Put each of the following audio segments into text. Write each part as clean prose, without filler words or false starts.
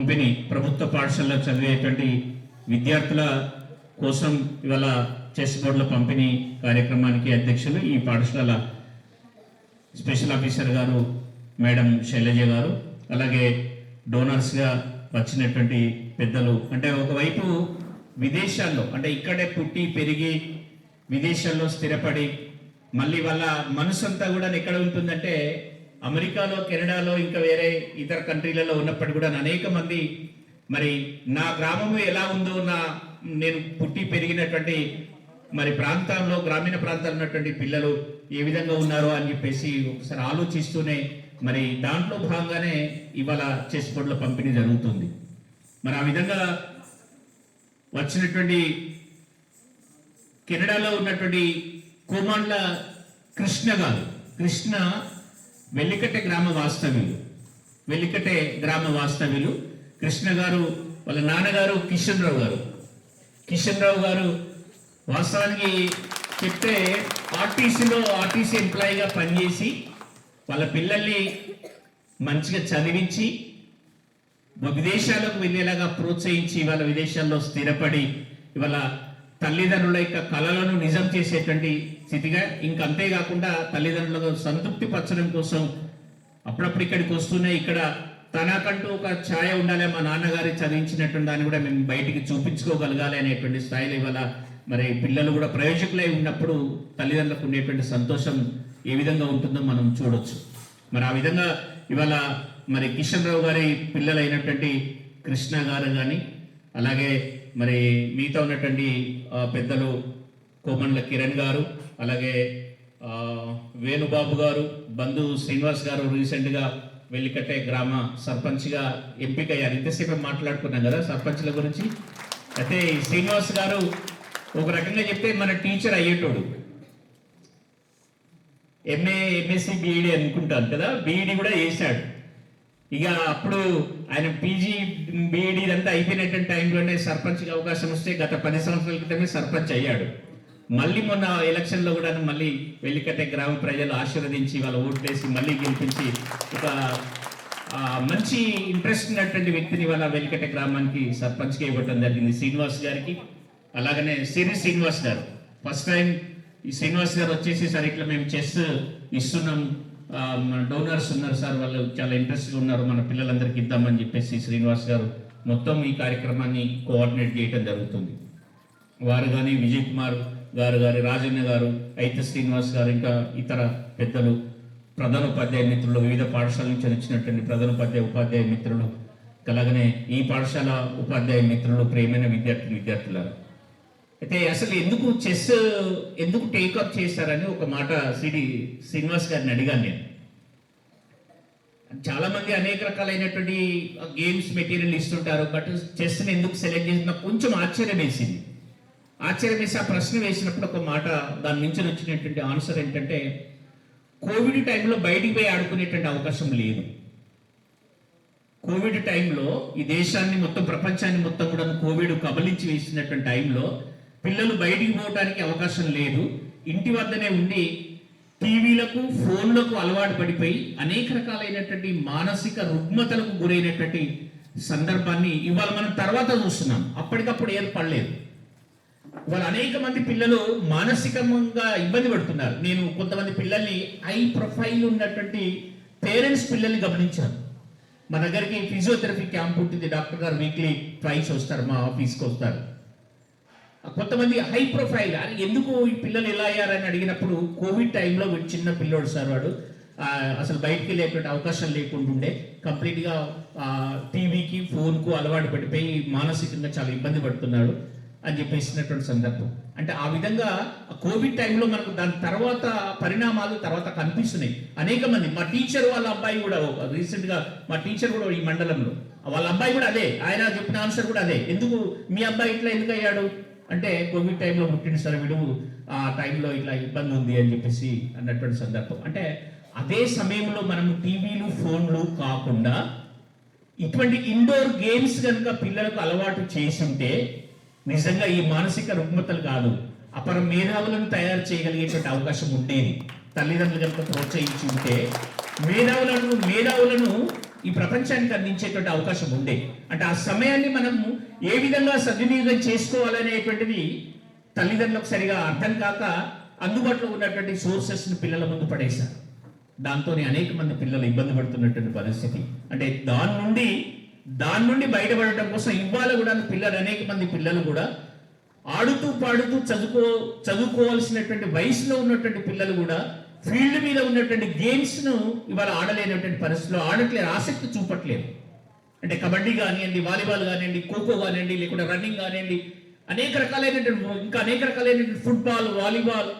Company ప్రభుత్వ పాఠశాలలో చదివేటువంటి విద్యార్థుల కోసం ఇవాళ చెస్ బోర్డుల పంపిణీ కార్యక్రమానికి అధ్యక్షులు ఈ పాఠశాల స్పెషల్ ఆఫీసర్ గారు మేడం శైలజ గారు, అలాగే డోనర్స్గా వచ్చినటువంటి పెద్దలు. అంటే ఒకవైపు విదేశాల్లో అంటే ఇక్కడే పుట్టి పెరిగి విదేశాల్లో స్థిరపడి మళ్ళీ వాళ్ళ మనసంతా కూడా ఎక్కడ ఉంటుందంటే అమెరికాలో, కెనడాలో, ఇంకా వేరే ఇతర కంట్రీలలో ఉన్నప్పటికీ కూడా అనేక మంది మరి నా గ్రామము ఎలా ఉందో, నేను పుట్టి పెరిగినటువంటి మరి ప్రాంతాల్లో, గ్రామీణ ప్రాంతాల్లో ఉన్నటువంటి పిల్లలు ఏ విధంగా ఉన్నారో అని చెప్పేసి ఒకసారి ఆలోచిస్తూనే మరి దాంట్లో భాగంగానే ఇవాళ చెస్ బోర్డుల పంపిణీ జరుగుతుంది. మరి ఆ విధంగా వచ్చినటువంటి కెనడాలో ఉన్నటువంటి కోమాండ్ల కృష్ణ గారు, కృష్ణ వెల్లికట్టె గ్రామ వాస్తవ్యులు. కృష్ణ గారు వాళ్ళ నాన్నగారు కిషన్ రావు గారు వాస్తవానికి చెప్తే ఆర్టీసీ ఎంప్లాయీగా పనిచేసి వాళ్ళ పిల్లల్ని మంచిగా చదివించి విదేశాలకు వెళ్ళేలాగా ప్రోత్సహించి వాళ్ళ విదేశాల్లో స్థిరపడి ఇవాళ తల్లిదండ్రుల యొక్క కళలను నిజం చేసేటువంటి స్థితిగా, ఇంకా అంతేకాకుండా తల్లిదండ్రులకు సంతృప్తి పరచడం కోసం అప్పుడప్పుడు ఇక్కడికి వస్తూనే ఇక్కడ తనకంటూ ఒక ఛాయ ఉండాలి, మా నాన్నగారి చదివించినటువంటి దాన్ని కూడా మేము బయటికి చూపించుకోగలగాలి అనేటువంటి స్థాయిలో ఇవాళ మరి పిల్లలు కూడా ప్రయోజకులై ఉన్నప్పుడు తల్లిదండ్రులకు ఉండేటువంటి సంతోషం ఏ విధంగా ఉంటుందో మనం చూడొచ్చు. మరి ఆ విధంగా ఇవాళ మరి కిషన్ రావు గారి పిల్లలైనటువంటి కృష్ణ గారు కానీ, అలాగే మరి మిగతా ఉన్నటువంటి పెద్దలు కోమండ్ల కిరణ్ గారు, అలాగే వేణుబాబు గారు, బంధు శ్రీనివాస్ గారు రీసెంట్గా వెల్లికట్టే గ్రామ సర్పంచ్గా ఎంపికయ్యారు. ఇంతసేపు మాట్లాడుకున్నాం కదా సర్పంచ్ల గురించి. అయితే శ్రీనివాస్ గారు ఒక రకంగా చెప్తే మన టీచర్ అయ్యేటోడు. ఎంఎస్సి బీఈడి అనుకుంటాను కదా, బీఈడి కూడా చేశాడు. ఇక అప్పుడు ఆయన పీజీ బీఈడి ఇదంతా అయిపోయినటువంటి టైంలోనే సర్పంచ్కి అవకాశం వస్తే గత 10 సంవత్సరాల క్రితమే సర్పంచ్ అయ్యాడు. మళ్ళీ మొన్న ఎలక్షన్లో కూడా మళ్ళీ వెల్లికట్టే గ్రామ ప్రజలు ఆశీర్వదించి వాళ్ళ ఓట్లేసి మళ్ళీ గెలిపించి ఒక మంచి ఇంట్రెస్ట్ ఉన్నటువంటి వ్యక్తిని వాళ్ళ వెల్లికట్టే గ్రామానికి సర్పంచ్గా ఇవ్వటం జరిగింది శ్రీనివాస్ గారికి. అలాగనే సిరి శ్రీనివాస్ గారు ఫస్ట్ టైం ఈ శ్రీనివాస్ గారు వచ్చేసి సార్ ఇట్లా మేము చెస్ ఇస్తున్నాం, మన డోనర్స్ ఉన్నారు సార్, వాళ్ళు చాలా ఇంట్రెస్ట్గా ఉన్నారు, మన పిల్లలందరికీ ఇద్దామని చెప్పేసి శ్రీనివాస్ గారు మొత్తం ఈ కార్యక్రమాన్ని కోఆర్డినేట్ చేయడం జరుగుతుంది. వారు కానీ విజయ్ కుమార్ గారు కానీ, రాజన్న గారు, అయితే శ్రీనివాస్ గారు, ఇంకా ఇతర పెద్దలు, ప్రధానోపాధ్యాయ మిత్రులు, వివిధ పాఠశాల నుంచి వచ్చినటువంటి ఉపాధ్యాయ మిత్రులు, అలాగనే ఈ పాఠశాల ఉపాధ్యాయ మిత్రులు, ప్రియమైన విద్యార్థులారు. అయితే అసలు ఎందుకు టేకప్ చేశారని ఒక మాట శ్రీనివాస్ గారిని అడిగాను నేను. చాలా మంది అనేక రకాలైనటువంటి గేమ్స్ మెటీరియల్ ఇస్తుంటారు, బట్ చెస్ని ఎందుకు సెలెక్ట్ చేసిన కొంచెం ఆశ్చర్యం వేసి ఆ ప్రశ్న వేసినప్పుడు ఒక మాట దాని నుంచి వచ్చినటువంటి ఆన్సర్ ఏంటంటే, కోవిడ్ టైంలో బయటికి పోయి ఆడుకునేటువంటి అవకాశం లేదు. కోవిడ్ టైంలో ఈ దేశాన్ని మొత్తం, ప్రపంచాన్ని మొత్తం కూడా కోవిడ్ కబలించి వేసినటువంటి టైంలో పిల్లలు బయటికి పోవడానికి అవకాశం లేదు. ఇంటి వద్దనే ఉండి టీవీలకు, ఫోన్లకు అలవాటు పడిపోయి అనేక రకాలైనటువంటి మానసిక రుగ్మతలకు గురైనటువంటి సందర్భాన్ని ఇవాళ మనం తర్వాత చూస్తున్నాం, అప్పటికప్పుడు ఏర్పడలేదు. ఇవాళ అనేక మంది పిల్లలు మానసికంగా ఇబ్బంది పడుతున్నారు. నేను కొంతమంది పిల్లల్ని హై ప్రొఫైల్ ఉన్నటువంటి పేరెంట్స్ పిల్లల్ని గమనించాను. మా దగ్గరికి ఫిజియోథెరపీ క్యాంప్ ఉంటుంది, డాక్టర్ గారు వీక్లీ ట్వైస్ వస్తారు, మా ఆఫీస్కి వస్తారు. కొంతమంది హై ప్రొఫైల్, ఎందుకు ఈ పిల్లలు ఎలా అయ్యారని అడిగినప్పుడు, కోవిడ్ టైంలో చిన్న పిల్లోడు సార్, వాడు అసలు బయటికి వెళ్ళేటువంటి అవకాశం లేకుండా కంప్లీట్గా టీవీకి, ఫోన్కు అలవాటు పడిపోయి మానసికంగా చాలా ఇబ్బంది పడుతున్నాడు అని చెప్పేసినటువంటి సందర్భం. అంటే ఆ విధంగా కోవిడ్ టైంలో మనకు దాని తర్వాత పరిణామాలు తర్వాత కనిపిస్తున్నాయి. అనేక మంది, మా టీచర్ వాళ్ళ అబ్బాయి కూడా రీసెంట్గా, మా టీచర్ కూడా ఈ మండలంలో వాళ్ళ అబ్బాయి కూడా అదే, ఆయన చెప్పిన ఆన్సర్ కూడా అదే. ఎందుకు మీ అబ్బాయి ఇట్లా ఎందుకు అయ్యాడు అంటే, కోవిడ్ టైంలో పుట్టిన సార్ వీడు, ఆ టైంలో ఇట్లా ఇబ్బంది ఉంది అని చెప్పేసి అన్నటువంటి సందర్భం. అంటే అదే సమయంలో మనం టీవీలు, ఫోన్లు కాకుండా ఇటువంటి ఇండోర్ గేమ్స్ కనుక పిల్లలకు అలవాటు చేస్తుంటే నిజంగా ఈ మానసిక రుగ్మతలు కాదు, అపర మేధావులను తయారు చేయగలిగేటువంటి అవకాశం ఉండేది. తల్లిదండ్రులు కనుక ప్రోత్సహించి ఉంటే మేధావులను ఈ ప్రపంచానికి అందించేటువంటి అవకాశం ఉండే. అంటే ఆ సమయాన్ని మనము ఏ విధంగా సద్వినియోగం చేసుకోవాలనేటువంటిది తల్లిదండ్రులకు సరిగా అర్థం కాక అందుబాటులో ఉన్నటువంటి సోర్సెస్ని పిల్లల ముందు పడేశారు. దాంతో అనేక మంది పిల్లలు ఇబ్బంది పడుతున్నటువంటి పరిస్థితి. అంటే దాని నుండి బయటపడటం కోసం ఇవాళ కూడా పిల్లలు అనేక మంది పిల్లలు కూడా ఆడుతూ పాడుతూ చదువుకోవాల్సినటువంటి వయసులో ఉన్నటువంటి పిల్లలు కూడా ఫీల్డ్ మీద ఉన్నటువంటి గేమ్స్ను ఇవాళ ఆడలేనటువంటి పరిస్థితిలో ఆడట్లేదు, ఆసక్తి చూపట్లేదు. అంటే కబడ్డీ కానివ్వండి, వాలీబాల్ కానివ్వండి, ఖోఖో కానివ్వండి, లేకుంటే రన్నింగ్ కానివ్వండి, అనేక రకాలైనటువంటి ఫుట్బాల్, వాలీబాల్,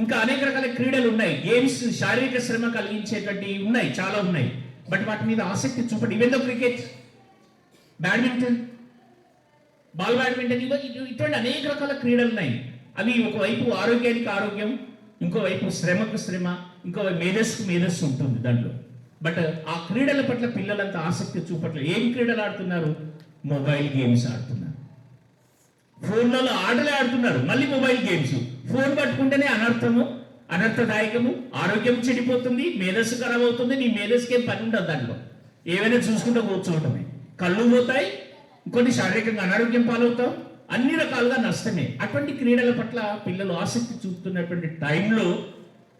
ఇంకా అనేక రకాల క్రీడలు ఉన్నాయి. గేమ్స్ శారీరక శ్రమ కలిగించేటువంటి ఉన్నాయి, చాలా ఉన్నాయి. బట్ వాటి మీద ఆసక్తి చూపండి. Even though cricket, badminton, ball badminton, ఇటువంటి అనేక రకాల క్రీడలు ఉన్నాయి. అవి ఒకవైపు ఆరోగ్యానికి ఆరోగ్యం, ఇంకోవైపు శ్రమకు శ్రమ, ఇంకో మేధస్సు ఉంటుంది దాంట్లో. బట్ ఆ క్రీడల పట్ల పిల్లలంతా ఆసక్తి చూపట్లేదు. ఏం క్రీడలు ఆడుతున్నారు? మొబైల్ గేమ్స్ ఆడుతున్నారు, ఫోన్లలో ఆటలే ఆడుతున్నారు, మళ్ళీ మొబైల్ గేమ్స్. ఫోన్ పట్టుకుంటేనే అనర్థదాయకము, ఆరోగ్యం చెడిపోతుంది, మేధస్సు ఖరాబ్ అవుతుంది. నీ మేధస్సుకి ఏం పని ఉండదు దాంట్లో, ఏవైనా చూసుకుంటూ కూర్చోవటమే. కళ్ళు పోతాయి, కొన్ని శారీరకంగా అనారోగ్యం పాలవుతాం, అన్ని రకాలుగా నష్టమే. అటువంటి క్రీడల పట్ల పిల్లలు ఆసక్తి చూపుతున్నటువంటి టైంలో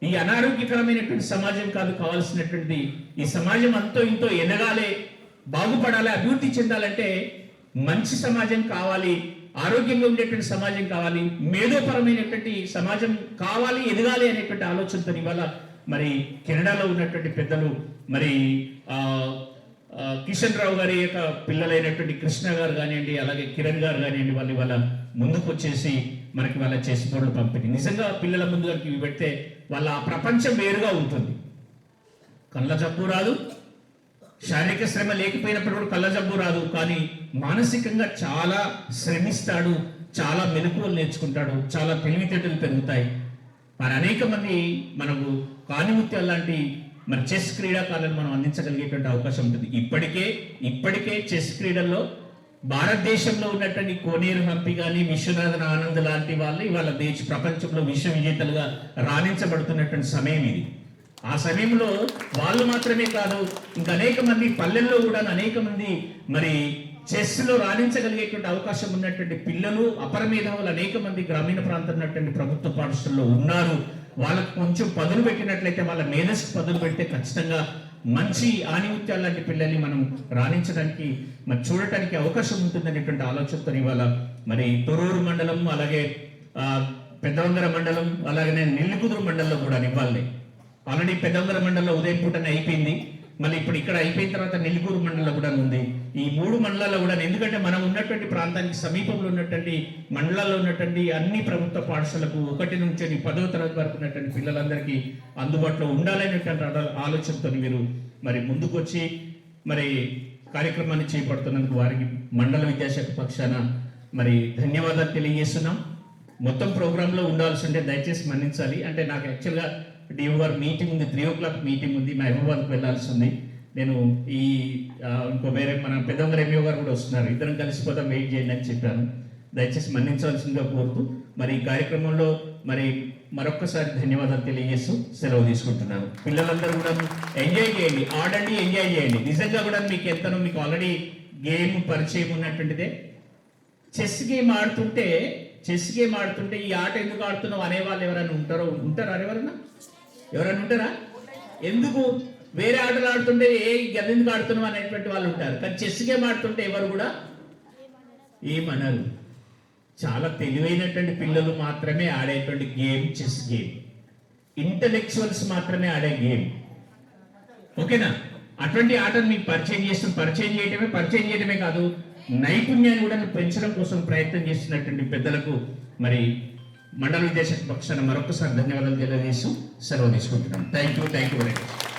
ఈ అనారోగ్యకరమైనటువంటి సమాజం కాదు కావాల్సినటువంటిది. ఈ సమాజం అంతో ఇంతో ఎదగాలి, బాగుపడాలి, అభివృద్ధి చెందాలంటే మంచి సమాజం కావాలి, ఆరోగ్యంగా ఉండేటువంటి సమాజం కావాలి, మేధోపరమైనటువంటి సమాజం కావాలి, ఎదగాలి అనేటువంటి ఆలోచనతో ఇవాళ మరి కెనడాలో ఉన్నటువంటి పెద్దలు మరి కిషన్ రావు గారి యొక్క పిల్లలైనటువంటి కృష్ణ గారు కానివ్వండి, అలాగే కిరణ్ గారు కానివ్వండి, వాళ్ళు ఇవాళ ముందుకు వచ్చేసి మనకి వాళ్ళ చెస్ బోర్డులు పంపిణీ. నిజంగా పిల్లల ముందు ఇవి పెడితే వాళ్ళ ఆ ప్రపంచం వేరుగా ఉంటుంది. కళ్ళ జబ్బు రాదు, శారీరక శ్రమ లేకపోయినప్పుడు కూడా కళ్ళ జబ్బు రాదు, కానీ మానసికంగా చాలా శ్రమిస్తాడు, చాలా మెలకువలు నేర్చుకుంటాడు, చాలా తెలివితేటలు పెరుగుతాయి. మరి అనేక మంది మనకు కానిముత్యాలు లాంటి మరి చెస్ క్రీడాకారులను మనం అందించగలిగేటువంటి అవకాశం ఉంటుంది. ఇప్పటికే చెస్ క్రీడల్లో భారతదేశంలో ఉన్నటువంటి కోనేరు హంపి కానీ, విశ్వనాథన్ ఆనంద్ లాంటి వాళ్ళు ఇవాళ ప్రపంచంలో విశ్వ విజేతలుగా రాణించబడుతున్నటువంటి సమయం ఇది. ఆ సమయంలో వాళ్ళు మాత్రమే కాదు, ఇంకా అనేక మంది పల్లెల్లో కూడా అనేక మంది మరి చెస్లో రాణించగలిగేటువంటి అవకాశం ఉన్నటువంటి పిల్లలు, అపర మేధావులు అనేక మంది గ్రామీణ ప్రాంతం ఉన్నటువంటి ప్రభుత్వ పాఠశాలలో ఉన్నారు. వాళ్ళకు కొంచెం పదులు పెట్టినట్లయితే, వాళ్ళ మేధస్సు పదులు పెడితే ఖచ్చితంగా మంచి ఆణిముత్యాలు లాంటి పిల్లల్ని మనం రాణించడానికి మరి చూడటానికి అవకాశం ఉంటుందనేటువంటి ఆలోచనతో ఇవాళ మరి తొర్రూరు మండలం, అలాగే పెద్దవంగర మండలం, అలాగే నెల్లికుదురు మండలంలో కూడా ఇవ్వాలి. ఆల్రెడీ పెద్దవంగర మండలంలో ఉదయం పూటనే అయిపోయింది, మళ్ళీ ఇప్పుడు ఇక్కడ అయిపోయిన తర్వాత నెల్లికూరు మండలంలో కూడా ఉంది. ఈ 3 మండలాల్లో కూడా, ఎందుకంటే మనం ఉన్నటువంటి ప్రాంతానికి సమీపంలో ఉన్నటువంటి మండలాల్లో ఉన్నటువంటి అన్ని ప్రభుత్వ పాఠశాలకు 1 నుంచి 10వ తరగతి వరకు ఉన్నటువంటి పిల్లలందరికీ అందుబాటులో ఉండాలనేటువంటి ఆలోచనతో మీరు మరి ముందుకు వచ్చి మరి కార్యక్రమాన్ని చేపడుతున్నందుకు వారికి మండల విద్యాశాఖ పక్షాన మరి ధన్యవాదాలు తెలియజేస్తున్నాం. మొత్తం ప్రోగ్రాంలో ఉండాల్సి ఉంటే దయచేసి మన్నించాలి. అంటే నాకు యాక్చువల్గా డిఓ గారు మీటింగ్ ఉంది, 3 o'clock మీటింగ్ ఉంది, మహబూబాద్కి వెళ్ళాల్సి ఉంది. నేను ఇంకో వేరే మన పెద్దవంగర ఎంఈఓ గారు కూడా వస్తున్నారు, ఇద్దరం కలిసిపోతాం, వెయిట్ చేయండి అని చెప్పాను. దయచేసి మన్నించవలసిందిగా కోరుతూ మరి ఈ కార్యక్రమంలో మరి మరొక్కసారి ధన్యవాదాలు తెలియజేస్తూ సెలవు తీసుకుంటున్నాను. పిల్లలందరూ కూడా ఎంజాయ్ చేయండి, ఆడండి, ఎంజాయ్ చేయండి. నిజంగా కూడా మీకు ఎంతనో మీకు ఆల్రెడీ గేమ్ పరిచయం ఉన్నటువంటిదే. చెస్ గేమ్ ఆడుతుంటే ఈ ఆట ఎందుకు ఆడుతున్నావు అనేవాళ్ళు ఎవరైనా ఉంటారా? ఎవరైనా ఉంటారా? ఎందుకు వేరే ఆటలు ఆడుతుంటే ఎందుకు ఆడుతున్నావు అనేటువంటి వాళ్ళు ఉంటారు, కానీ చెస్ గేమ్ ఆడుతుంటే ఎవరు కూడా ఏమనరు. చాలా తెలివైనటువంటి పిల్లలు మాత్రమే ఆడేటువంటి గేమ్ చెస్ గేమ్, ఇంటలెక్చువల్స్ మాత్రమే ఆడే గేమ్. ఓకేనా? అటువంటి ఆటను మీకు పరిచయం చేయడమే కాదు, నైపుణ్యాన్ని కూడా పెంచడం కోసం ప్రయత్నం చేస్తున్నటువంటి పెద్దలకు మరి మండల విద్యాశాఖ పక్షాన మరొకసారి ధన్యవాదాలు తెలియజేస్తూ సెలవు తీసుకుంటున్నాం. Thank you very much.